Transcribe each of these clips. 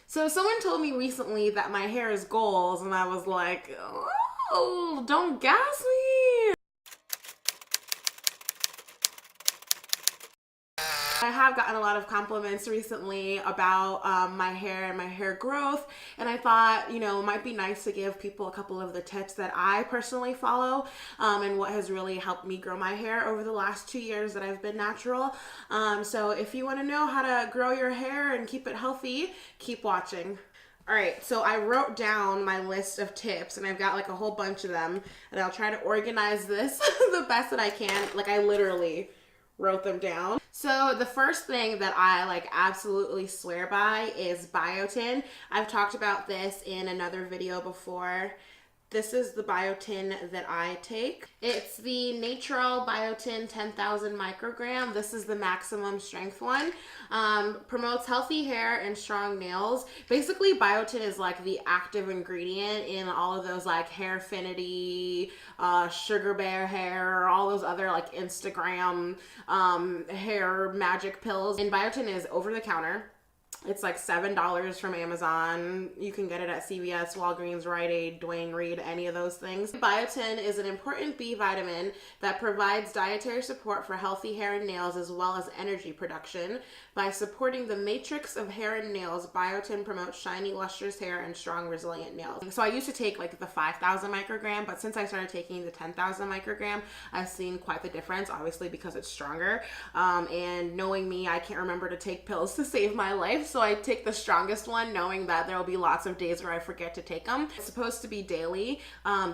So someone told me recently that my hair is goals, and I was like, oh, don't gas me. I have gotten a lot of compliments recently about my hair and my hair growth, and I thought, you know, it might be nice to give people a couple of the tips that I personally follow and what has really helped me grow my hair over the last 2 years that I've been natural. So if you want to know how to grow your hair and keep it healthy, keep watching. All right, so I wrote down my list of tips, and I've got like a whole bunch of them, and I'll try to organize this the best that I can. Like, I literally wrote them down. So the first thing that I like absolutely swear by is biotin. I've talked about this in another video before. This is the biotin that I take. It's the Natural Biotin 10,000 microgram. This is the maximum strength one. Promotes healthy hair and strong nails. Basically, biotin is like the active ingredient in all of those like Hairfinity, Sugar Bear Hair, all those other like Instagram hair magic pills. And biotin is over the counter. It's like $7 from Amazon. You can get it at CVS, Walgreens, Rite Aid, Duane Reade, any of those things. Biotin is an important B vitamin that provides dietary support for healthy hair and nails as well as energy production. By supporting the matrix of hair and nails, biotin promotes shiny, lustrous hair and strong, resilient nails. So I used to take like the 5,000 microgram, but since I started taking the 10,000 microgram, I've seen quite the difference, obviously because it's stronger. And knowing me, I can't remember to take pills to save my life. So I take the strongest one knowing that there will be lots of days where I forget to take them. It's supposed to be daily.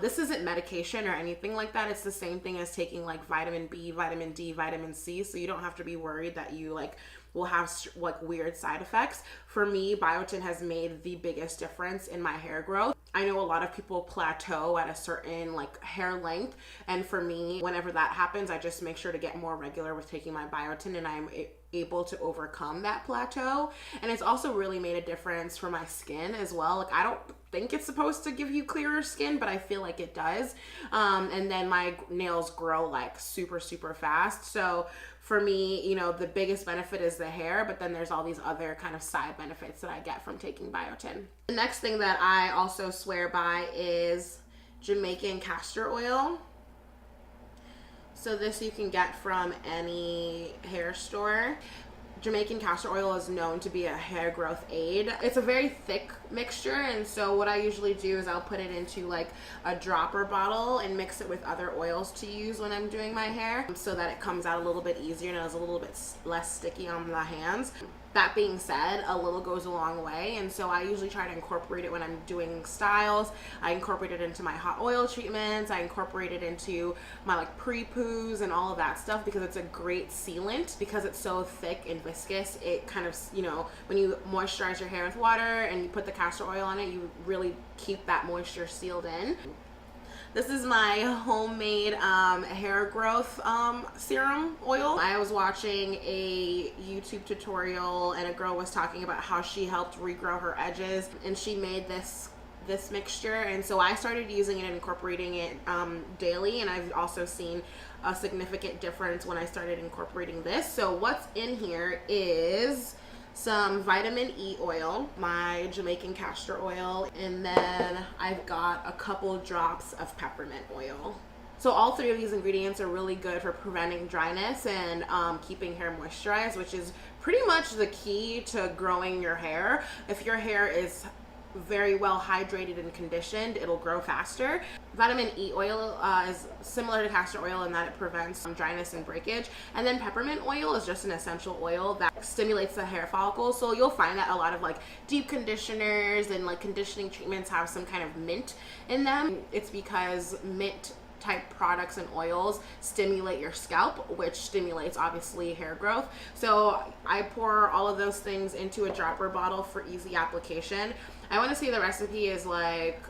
This isn't medication or anything like that. It's the same thing as taking like vitamin B, vitamin D, vitamin C. So you don't have to be worried that you like will have like weird side effects. For me, biotin has made the biggest difference in my hair growth. I know a lot of people plateau at a certain like hair length, and for me, whenever that happens, I just make sure to get more regular with taking my biotin, and I'm able to overcome that plateau. And it's also really made a difference for my skin as well. Like, I don't think it's supposed to give you clearer skin, but I feel like it does. And then my nails grow like super fast. So for me, you know, the biggest benefit is the hair, but then there's all these other kind of side benefits that I get from taking biotin. The next thing that I also swear by is Jamaican castor oil. So this you can get from any hair store. Jamaican castor oil is known to be a hair growth aid. It's a very thick mixture, and so what I usually do is I'll put it into like a dropper bottle and mix it with other oils to use when I'm doing my hair so that it comes out a little bit easier and it's a little bit less sticky on the hands. That being said, a little goes a long way, and so I usually try to incorporate it when I'm doing styles. I incorporate it into my hot oil treatments. I incorporate it into my like pre-poos and all of that stuff because it's a great sealant. Because it's so thick and viscous, it kind of, you know, when you moisturize your hair with water and you put the castor oil on it, you really keep that moisture sealed in. This is my homemade hair growth serum oil. I was watching a YouTube tutorial and a girl was talking about how she helped regrow her edges, and she made this mixture, and so I started using it and incorporating it daily, and I've also seen a significant difference when I started incorporating this. So what's in here is some vitamin E oil, my Jamaican castor oil, and then I've got a couple drops of peppermint oil. So all three of these ingredients are really good for preventing dryness and keeping hair moisturized, which is pretty much the key to growing your hair. If your hair is very well hydrated and conditioned, it'll grow faster. Vitamin E oil is similar to castor oil in that it prevents dryness and breakage, and then peppermint oil is just an essential oil that stimulates the hair follicles. So you'll find that a lot of like deep conditioners and like conditioning treatments have some kind of mint in them. It's because mint type products and oils stimulate your scalp, which stimulates obviously hair growth. So I pour all of those things into a dropper bottle for easy application. I want to say the recipe is like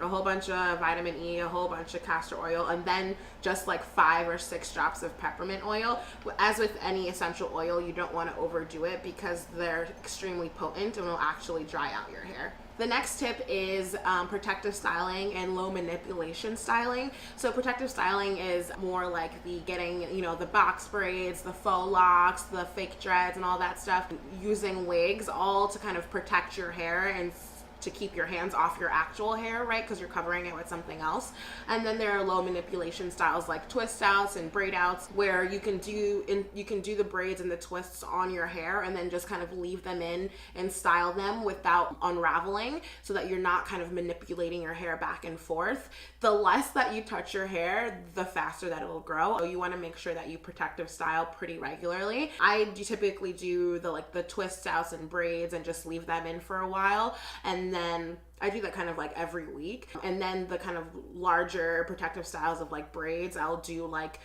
a whole bunch of vitamin E, a whole bunch of castor oil, and then just like 5 or 6 drops of peppermint oil. As with any essential oil, you don't want to overdo it because they're extremely potent and will actually dry out your hair. The next tip is protective styling and low manipulation styling. So protective styling is more like the getting, you know, the box braids, the faux locks, the fake dreads and all that stuff, using wigs, all to kind of protect your hair and to keep your hands off your actual hair, right? Because you're covering it with something else. And then there are low manipulation styles like twist outs and braid outs, where you can do the braids and the twists on your hair and then just kind of leave them in and style them without unraveling, so that you're not kind of manipulating your hair back and forth. The less that you touch your hair, the faster that it'll grow. So you want to make sure that you protective style pretty regularly. I typically do the twist outs and braids and just leave them in for a while, and then I do that kind of like every week. And then the kind of larger protective styles of like braids, I'll do like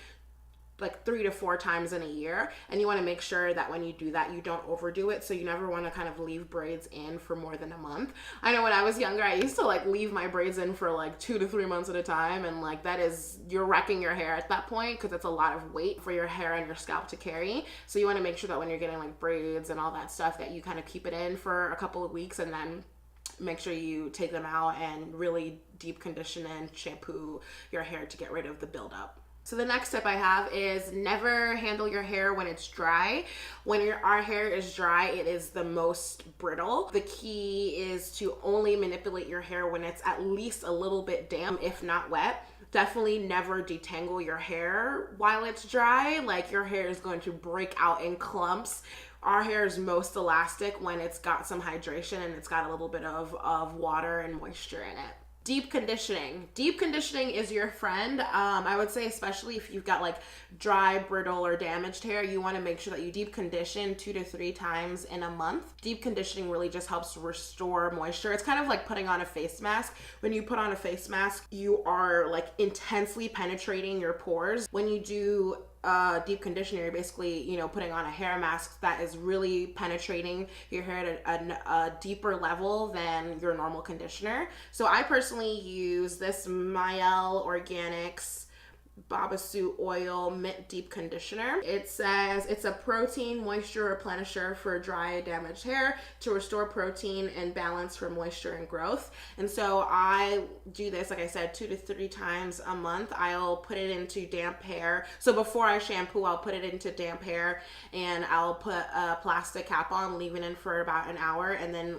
3 to 4 times in a year. And you want to make sure that when you do that, you don't overdo it. So you never want to kind of leave braids in for more than a month. I know when I was younger, I used to like leave my braids in for like 2 to 3 months at a time. And like you're wrecking your hair at that point, because it's a lot of weight for your hair and your scalp to carry. So you want to make sure that when you're getting like braids and all that stuff, that you kind of keep it in for a couple of weeks and then make sure you take them out and really deep condition and shampoo your hair to get rid of the buildup. So the next tip I have is never handle your hair when it's dry. When our hair is dry, it is the most brittle. The key is to only manipulate your hair when it's at least a little bit damp, if not wet. Definitely never detangle your hair while it's dry. Like, your hair is going to break out in clumps. Our hair is most elastic when it's got some hydration and it's got a little bit of water and moisture in it. Deep conditioning. Deep conditioning is your friend. I would say, especially if you've got like dry, brittle, or damaged hair, you want to make sure that you deep condition 2 to 3 times in a month. Deep conditioning really just helps restore moisture. It's kind of like putting on a face mask. When you put on a face mask, you are like intensely penetrating your pores. When you do deep conditioner, you're basically, you know, putting on a hair mask that is really penetrating your hair at a deeper level than your normal conditioner. So I personally use this Gyal Organics Babassu Oil Mint Deep Conditioner. It says it's a protein moisture replenisher for dry, damaged hair to restore protein and balance for moisture and growth. And so I do this, like I said, 2 to 3 times a month. I'll put it into damp hair. So before I shampoo, I'll put it into damp hair and I'll put a plastic cap on, leave it in for about an hour, and then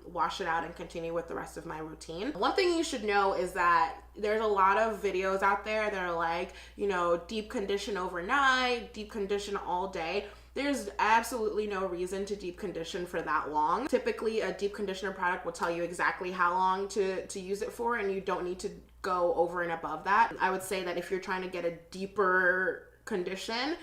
wash it out and continue with the rest of my routine. One thing you should know is that there's a lot of videos out there that are like, you know, deep condition overnight, deep condition all day. There's absolutely no reason to deep condition for that long. Typically, a deep conditioner product will tell you exactly how long to use it for, and you don't need to go over and above that. I would say that if you're trying to get a deeper condition,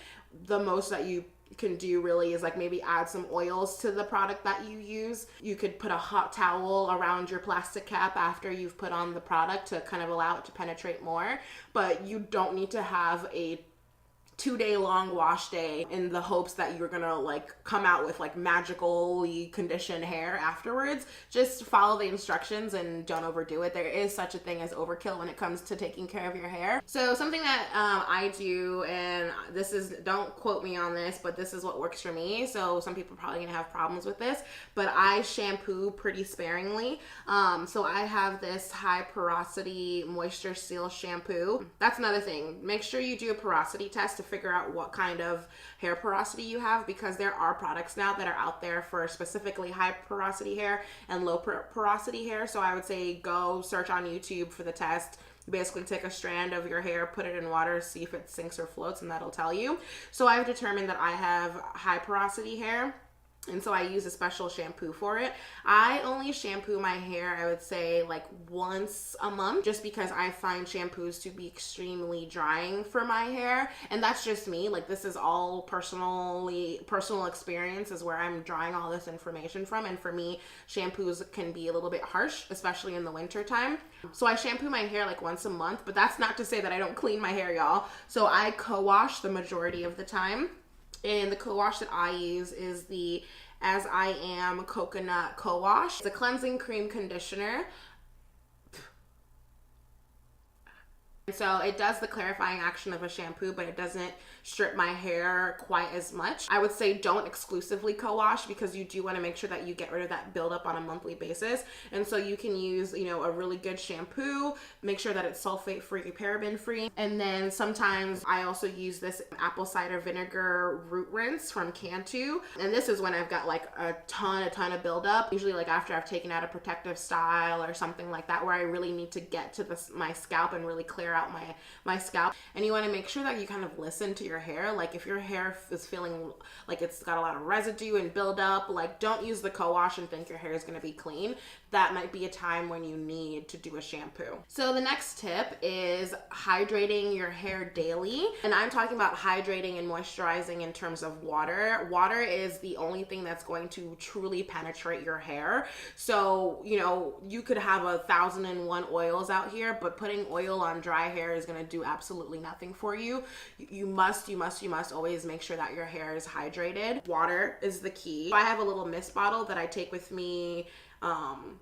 the most that you can do really is like maybe add some oils to the product that you use. You could put a hot towel around your plastic cap after you've put on the product to kind of allow it to penetrate more, but you don't need to have a 2-day long wash day in the hopes that you're gonna like come out with like magically conditioned hair afterwards. Just follow the instructions and don't overdo it. There is such a thing as overkill when it comes to taking care of your hair. So something that I do, and this is, don't quote me on this, but this is what works for me. So some people are probably gonna have problems with this, but I shampoo pretty sparingly. So I have this high porosity moisture seal shampoo. That's another thing. Make sure you do a porosity test to figure out what kind of hair porosity you have, because there are products now that are out there for specifically high porosity hair and low porosity hair. So I would say go search on YouTube for the test. Basically take a strand of your hair, put it in water, see if it sinks or floats, and that'll tell you. So I've determined that I have high porosity hair, and so I use a special shampoo for it. I only shampoo my hair, I would say, like once a month, just because I find shampoos to be extremely drying for my hair. And that's just me. Like, this is all personal experience is where I'm drawing all this information from. And for me, shampoos can be a little bit harsh, especially in the winter time. So I shampoo my hair like once a month, but that's not to say that I don't clean my hair, y'all. So I co-wash the majority of the time. And the co-wash that I use is the As I Am Coconut Co-Wash. It's a cleansing cream conditioner. So it does the clarifying action of a shampoo, but it doesn't strip my hair quite as much. I would say don't exclusively co-wash, because you do want to make sure that you get rid of that buildup on a monthly basis. And so you can use, you know, a really good shampoo, make sure that it's sulfate free, paraben free. And then sometimes I also use this apple cider vinegar root rinse from Cantu. And this is when I've got like a ton of buildup, usually like after I've taken out a protective style or something like that, where I really need to get to my scalp and really clear out my scalp. And you want to make sure that you kind of listen to your hair. Like if your hair is feeling like it's got a lot of residue and buildup, like don't use the co-wash and think your hair is going to be clean. That might be a time when you need to do a shampoo. So the next tip is hydrating your hair daily. And I'm talking about hydrating and moisturizing in terms of water. Water is the only thing that's going to truly penetrate your hair. So, you know, you could have 1,001 oils out here, but putting oil on dry hair is going to do absolutely nothing for you. You must always make sure that your hair is hydrated. Water is the key. I have a little mist bottle that I take with me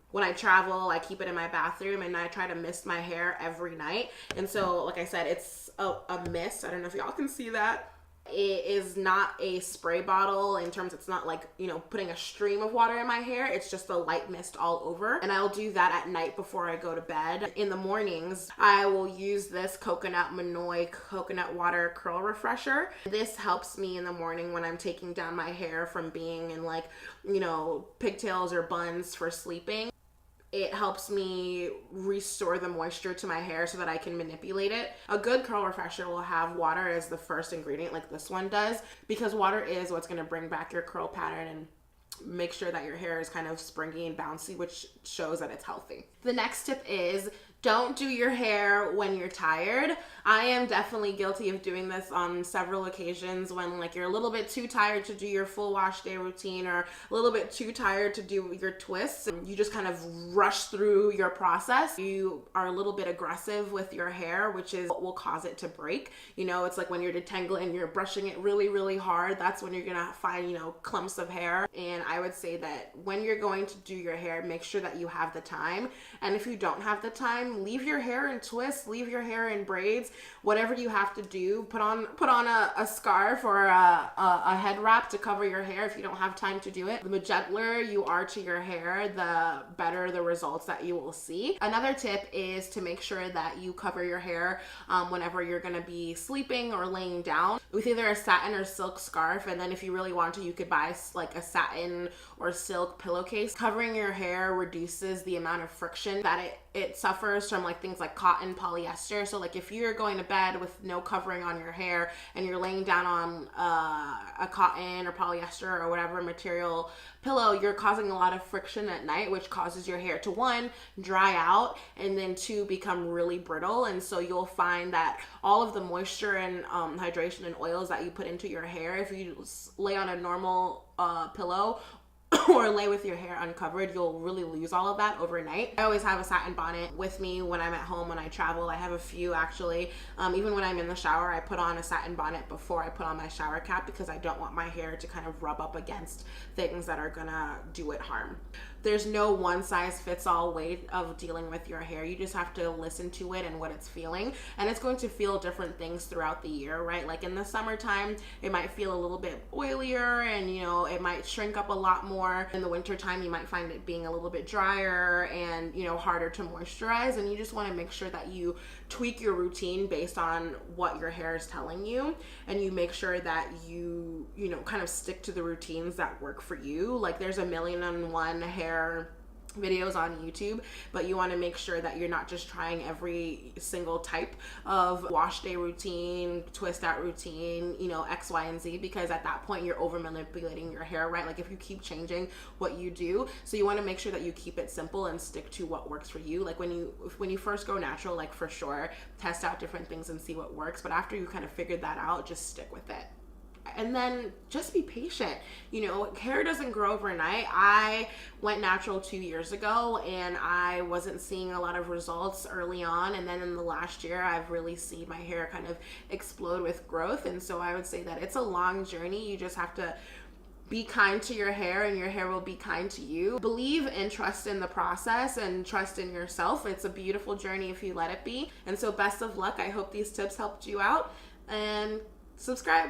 when I travel. I keep it in my bathroom, and I try to mist my hair every night. And so, like I said, it's a mist. I don't know if y'all can see that. It is not a spray bottle in terms, it's not like, you know, putting a stream of water in my hair. It's just a light mist all over. And I'll do that at night before I go to bed. In the mornings, I will use this Coconut Manoi Coconut Water Curl Refresher. This helps me in the morning when I'm taking down my hair from being in like, you know, pigtails or buns for sleeping. It helps me restore the moisture to my hair so that I can manipulate it. A good curl refresher will have water as the first ingredient, like this one does, because water is what's going to bring back your curl pattern and make sure that your hair is kind of springy and bouncy, which shows that it's healthy. The next tip is don't do your hair when you're tired. I am definitely guilty of doing this on several occasions when like you're a little bit too tired to do your full wash day routine, or a little bit too tired to do your twists, and you just kind of rush through your process. You are a little bit aggressive with your hair, which is what will cause it to break. You know, it's like when you're detangling, you're brushing it really hard. That's when you're gonna find, you know, clumps of hair. And I would say that when you're going to do your hair, make sure that you have the time. And if you don't have the time, leave your hair in twists, leave your hair in braids, whatever you have to do. Put on a scarf or a head wrap to cover your hair if you don't have time to do it. The gentler you are to your hair, the better the results that you will see. Another tip is to make sure that you cover your hair whenever you're gonna be sleeping or laying down with either a satin or silk scarf. And then if you really want to, you could buy like a satin or silk pillowcase. Covering your hair reduces the amount of friction that it suffers from like things like cotton, polyester. So like if you're going to bed with no covering on your hair and you're laying down on a cotton or polyester or whatever material pillow, you're causing a lot of friction at night, which causes your hair to, one, dry out, and then two, become really brittle. And so you'll find that all of the moisture and hydration and oils that you put into your hair, if you lay on a normal pillow or lay with your hair uncovered, you'll really lose all of that overnight. I always have a satin bonnet with me when I'm at home, when I travel. I have a few actually. Even when I'm in the shower, I put on a satin bonnet before I put on my shower cap, because I don't want my hair to kind of rub up against things that are gonna do it harm. There's no one size fits all way of dealing with your hair. You just have to listen to it and what it's feeling. And it's going to feel different things throughout the year, right? Like in the summertime, it might feel a little bit oilier and, you know, it might shrink up a lot more. In the wintertime, you might find it being a little bit drier and, you know, harder to moisturize. And you just want to make sure that you tweak your routine based on what your hair is telling you. And you make sure that you know, kind of stick to the routines that work for you. Like there's 1,000,001 hair videos on YouTube, but you want to make sure that you're not just trying every single type of wash day routine, twist out routine, you know, X, Y, and Z, because at that point you're over manipulating your hair, right? Like if you keep changing what you do. So you want to make sure that you keep it simple and stick to what works for you. Like when you first go natural, like for sure, test out different things and see what works. But after you kind of figured that out, just stick with it. And then just be patient. You know, hair doesn't grow overnight. I went natural 2 years ago and I wasn't seeing a lot of results early on. And then in the last year, I've really seen my hair kind of explode with growth. And so I would say that it's a long journey. You just have to be kind to your hair and your hair will be kind to you. Believe and trust in the process and trust in yourself. It's a beautiful journey if you let it be. And so best of luck. I hope these tips helped you out, and subscribe.